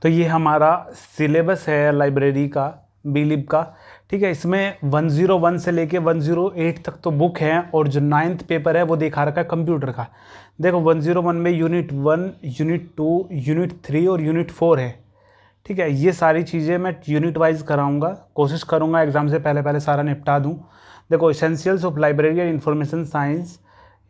तो ये हमारा सिलेबस है लाइब्रेरी का, बीलिब का। ठीक है, इसमें 101 से लेके 108 तक तो बुक है, और जो 9th पेपर है वो दिखा रखा है कंप्यूटर का। देखो 101 में यूनिट 1, यूनिट 2, यूनिट 3 और यूनिट 4 है। ठीक है, ये सारी चीज़ें मैं यूनिट वाइज कराऊंगा, कोशिश करूंगा एग्ज़ाम से पहले पहले सारा निपटा दूं। देखो essentials of library and information science,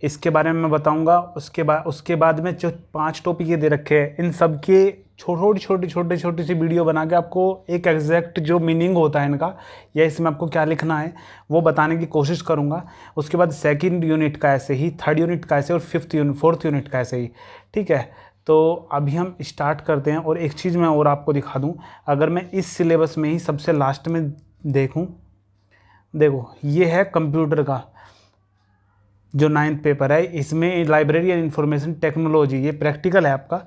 इसके बारे में मैं बताऊंगा। उसके बाद में जो 5 टॉपिक ये दे रखे हैं, इन सब के छोटी सी वीडियो बना के आपको एक एग्जैक्ट जो मीनिंग होता है इनका, या इसमें आपको क्या लिखना है वो बताने की कोशिश करूंगा। उसके बाद सेकंड यूनिट का ऐसे ही, थर्ड यूनिट का ऐसे, और फोर्थ यूनिट का ऐसे ही। ठीक है, तो अभी हम स्टार्ट करते हैं। और एक चीज़ मैं और आपको दिखा दूं, अगर मैं इस सिलेबस में ही सबसे लास्ट में देखूं, देखो ये है कंप्यूटर का जो 9th पेपर है, इसमें लाइब्रेरी एंड इंफॉर्मेशन टेक्नोलॉजी, ये प्रैक्टिकल है आपका।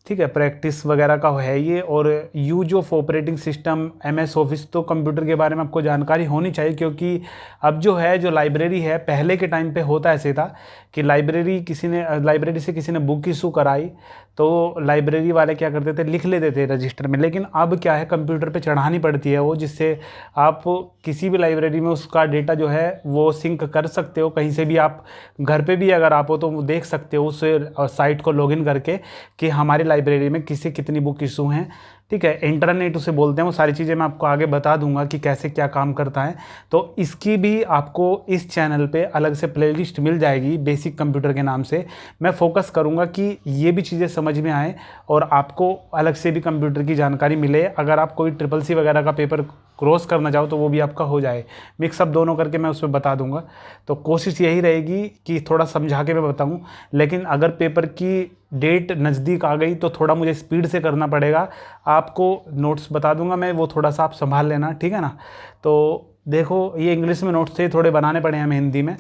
ठीक है, प्रैक्टिस वगैरह का है ये। और use of operating system, MS office, तो कंप्यूटर के बारे में आपको जानकारी होनी चाहिए, क्योंकि अब जो है जो लाइब्रेरी है, पहले के टाइम पे होता ऐसे था कि लाइब्रेरी से किसी ने बुक इशू कराई तो लाइब्रेरी वाले क्या करते थे, लिख लेते थे रजिस्टर में। लेकिन अब क्या है, कंप्यूटर पे चढ़ानी पड़ती है वो, जिससे आप किसी भी लाइब्रेरी में उसका डेटा जो है वो सिंक कर सकते हो। कहीं से भी आप, घर पे भी अगर आप हो तो वो देख सकते हो उस साइट को लॉगिन करके कि हमारी लाइब्रेरी में किसी कितनी बुक इशू हैं। ठीक है, इंटरनेट उसे बोलते हैं। वो सारी चीज़ें मैं आपको आगे बता दूंगा कि कैसे क्या काम करता है। तो इसकी भी आपको इस चैनल पे अलग से प्लेलिस्ट मिल जाएगी, बेसिक कंप्यूटर के नाम से। मैं फोकस करूंगा कि ये भी चीज़ें समझ में आए और आपको अलग से भी कंप्यूटर की जानकारी मिले। अगर आप कोई CCC वगैरह का पेपर क्रॉस करना चाहो तो वो भी आपका हो जाए, मिक्सअप दोनों करके मैं उसमें बता दूंगा। तो कोशिश यही रहेगी कि थोड़ा समझा के मैं बताऊं। लेकिन अगर पेपर की डेट नज़दीक आ गई तो थोड़ा मुझे स्पीड से करना पड़ेगा। आपको नोट्स बता दूंगा मैं, वो थोड़ा सा आप संभाल लेना, ठीक है ना। तो देखो ये इंग्लिश में नोट्स थे, थोड़े बनाने पड़े हमें हिंदी में।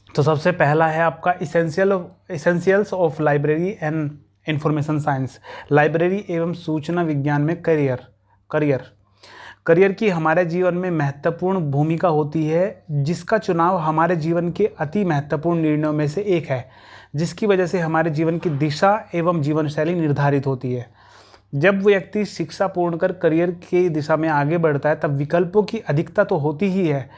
तो सबसे पहला है आपका essentials of library and information science, library एवं सूचना विज्ञान में करियर की हमारे जीवन में महत्वपूर्ण भूमिका होती है, जिसका चुनाव हमारे जीवन के अति महत्वपूर्ण निर्णयों में से एक है, जिसकी वजह से हमारे जीवन की दिशा एवं जीवन शैली निर्धारित होती है। जब व्यक्ति शिक्षा पूर्ण कर करियर की दिशा में आगे बढ़ता है तब विकल्पों की अधिकता तो होती ही है,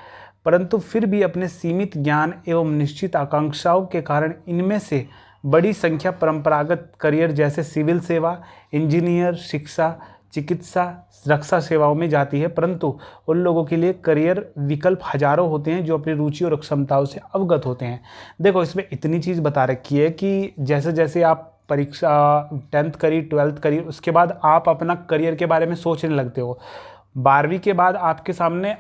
परंतु फिर भी अपने सीमित ज्ञान एवं निश्चित आकांक्षाओं के कारण इनमें से बड़ी संख्या परंपरागत करियर जैसे सिविल सेवा, इंजीनियर, शिक्षा, चिकित्सा, रक्षा सेवाओं में जाती है। परंतु उन लोगों के लिए करियर विकल्प हजारों होते हैं जो अपनी रुचि और क्षमताओं से अवगत होते हैं। देखो इसमें इतनी चीज़ बता रखी है कि जैसे जैसे आप परीक्षा 10th करी, 12th करी, उसके बाद आप अपना करियर के बारे में सोचने लगते हो। 12वीं के बाद आपके सामने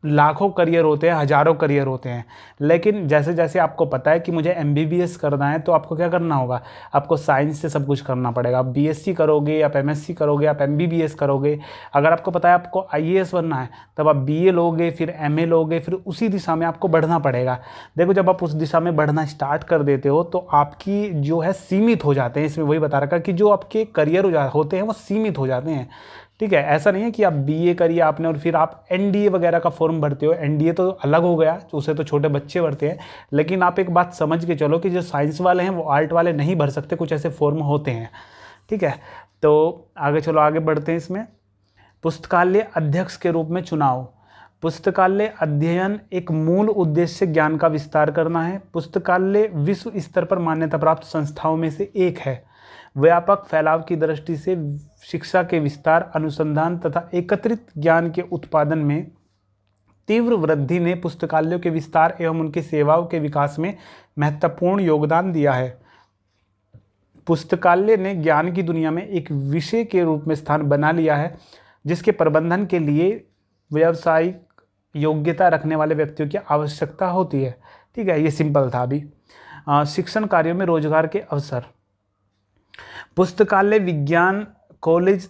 लाखों करियर होते हैं, हजारों करियर होते हैं। लेकिन जैसे जैसे आपको पता है कि मुझे MBBS करना है तो आपको क्या करना होगा, आपको साइंस से सब कुछ करना पड़ेगा। आप BSc करोगे, आप MSc करोगे, आप MBBS करोगे। अगर आपको पता है आपको IAS बनना है तब आप BA लोगे, फिर MA लोगे, फिर उसी दिशा में आपको बढ़ना पड़ेगा। देखो जब आप उस दिशा में बढ़ना स्टार्ट कर देते हो तो आपकी जो है सीमित हो जाते हैं। इसमें वही बता रखा कि जो आपके करियर होते हैं वो सीमित हो जाते हैं। ठीक है, ऐसा नहीं है कि आप BA करिए आपने और फिर आप NDA वगैरह का फॉर्म भरते हो। NDA तो अलग हो गया, उसे तो छोटे बच्चे भरते हैं। लेकिन आप एक बात समझ के चलो कि जो साइंस वाले हैं वो आर्ट वाले नहीं भर सकते, कुछ ऐसे फॉर्म होते हैं। ठीक है, तो आगे चलो, आगे बढ़ते हैं। इसमें पुस्तकालय अध्यक्ष के रूप में चुनाव। पुस्तकालय अध्ययन एक मूल उद्देश्य ज्ञान का विस्तार करना है। पुस्तकालय विश्व स्तर पर मान्यता प्राप्त संस्थाओं में से एक है। व्यापक फैलाव की दृष्टि से शिक्षा के विस्तार, अनुसंधान तथा एकत्रित ज्ञान के उत्पादन में तीव्र वृद्धि ने पुस्तकालयों के विस्तार एवं उनकी सेवाओं के विकास में महत्वपूर्ण योगदान दिया है। पुस्तकालय ने ज्ञान की दुनिया में एक विषय के रूप में स्थान बना लिया है, जिसके प्रबंधन के लिए व्यावसायिक योग्यता रखने वाले व्यक्तियों की आवश्यकता होती है। ठीक है, ये सिंपल था। अभी शिक्षण कार्यों में रोजगार के अवसर। पुस्तकालय विज्ञान कॉलेज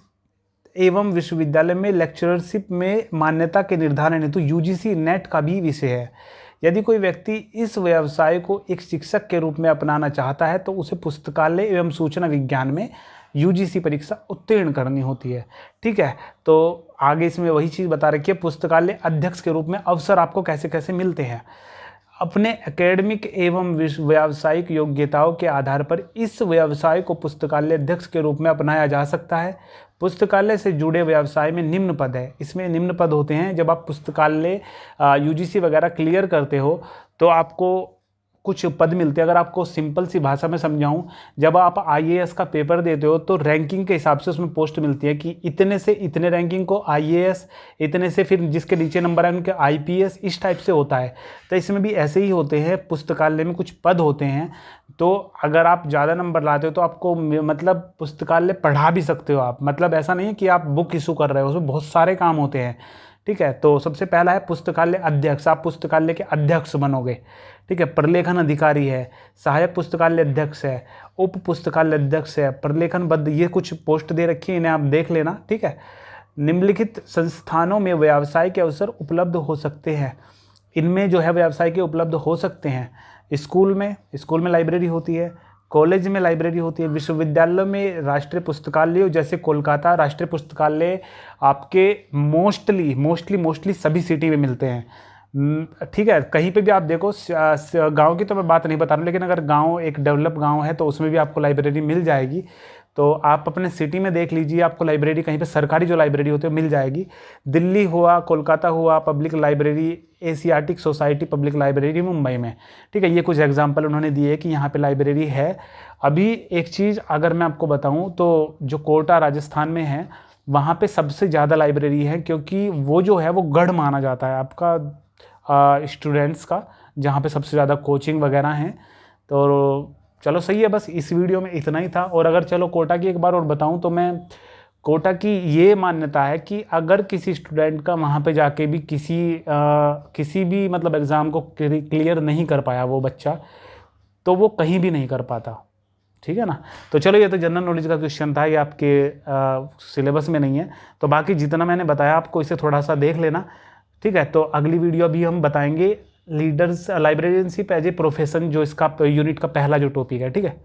एवं विश्वविद्यालय में लेक्चरशिप में मान्यता के निर्धारण हेतु UGC नेट का भी विषय है। यदि कोई व्यक्ति इस व्यवसाय को एक शिक्षक के रूप में अपनाना चाहता है तो उसे पुस्तकालय एवं सूचना विज्ञान में UGC परीक्षा उत्तीर्ण करनी होती है। ठीक है, तो आगे इसमें वही चीज़ बता रखी है, पुस्तकालय अध्यक्ष के रूप में अवसर आपको कैसे कैसे मिलते हैं। अपने एकेडमिक एवं व्यावसायिक योग्यताओं के आधार पर इस व्यवसाय को पुस्तकालय अध्यक्ष के रूप में अपनाया जा सकता है। पुस्तकालय से जुड़े व्यवसाय में निम्न पद है। इसमें निम्न पद होते हैं। जब आप पुस्तकालय यूजीसी वगैरह क्लियर करते हो तो आपको कुछ पद मिलते हैं। अगर आपको सिंपल सी भाषा में समझाऊं, जब आप आईएएस का पेपर देते हो तो रैंकिंग के हिसाब से उसमें पोस्ट मिलती है कि इतने से इतने रैंकिंग को आईएएस, इतने से फिर जिसके नीचे नंबर है उनके आईपीएस, इस टाइप से होता है। तो इसमें भी ऐसे ही होते हैं, पुस्तकालय में कुछ पद होते हैं। तो अगर आप ज़्यादा नंबर लाते हो तो आपको मतलब पुस्तकालय पढ़ा भी सकते हो आप, मतलब ऐसा नहीं है कि आप बुक इशू कर रहे हो, उसमें बहुत सारे काम होते हैं। ठीक है, तो सबसे पहला है पुस्तकालय अध्यक्ष, आप पुस्तकालय के अध्यक्ष बनोगे। ठीक है, प्रलेखन अधिकारी है, सहायक पुस्तकालय अध्यक्ष है, उप पुस्तकालय अध्यक्ष है, प्रलेखन बद्ध, ये कुछ पोस्ट दे रखी है, इन्हें आप देख लेना। ठीक है, निम्नलिखित संस्थानों में व्यवसाय के अवसर उपलब्ध हो सकते हैं। इनमें जो है व्यवसाय के उपलब्ध हो सकते हैं। स्कूल में लाइब्रेरी होती है, कॉलेज में लाइब्रेरी होती है, विश्वविद्यालयों में राष्ट्रीय पुस्तकालय, जैसे कोलकाता राष्ट्रीय पुस्तकालय आपके मोस्टली सभी सिटी में मिलते हैं। ठीक है, कहीं पे भी आप देखो, गांव की तो मैं बात नहीं बता रहा हूँ, लेकिन अगर गांव एक डेवलप गांव है तो उसमें भी आपको लाइब्रेरी मिल जाएगी। तो आप अपने सिटी में देख लीजिए, आपको लाइब्रेरी कहीं पे सरकारी जो लाइब्रेरी होती है मिल जाएगी। दिल्ली हुआ, कोलकाता हुआ, public library, Asiatic society public library Mumbai में। ठीक है, ये कुछ एग्जांपल उन्होंने दिए कि यहाँ पे लाइब्रेरी है। अभी एक चीज़ अगर मैं आपको बताऊँ तो जो कोटा राजस्थान में है वहाँ पे सबसे ज़्यादा लाइब्रेरी है, क्योंकि वो जो है वो गढ़ माना जाता है आपका स्टूडेंट्स का, जहाँ पे सबसे ज़्यादा कोचिंग वगैरह हैं। तो चलो सही है, बस इस वीडियो में इतना ही था। और अगर चलो कोटा की एक बार और बताऊं तो मैं कोटा की ये मान्यता है कि अगर किसी स्टूडेंट का वहाँ पे जाके भी किसी भी मतलब एग्ज़ाम को क्लियर नहीं कर पाया वो बच्चा, तो वो कहीं भी नहीं कर पाता। ठीक है ना। तो चलो ये तो जनरल नॉलेज का क्वेश्चन था, ये आपके सिलेबस में नहीं है। तो बाकी जितना मैंने बताया आपको इसे थोड़ा सा देख लेना। ठीक है, तो अगली वीडियो अभी हम बताएंगे leaders librarianship as a profession, जो इसका यूनिट का पहला जो टॉपिक है। ठीक है।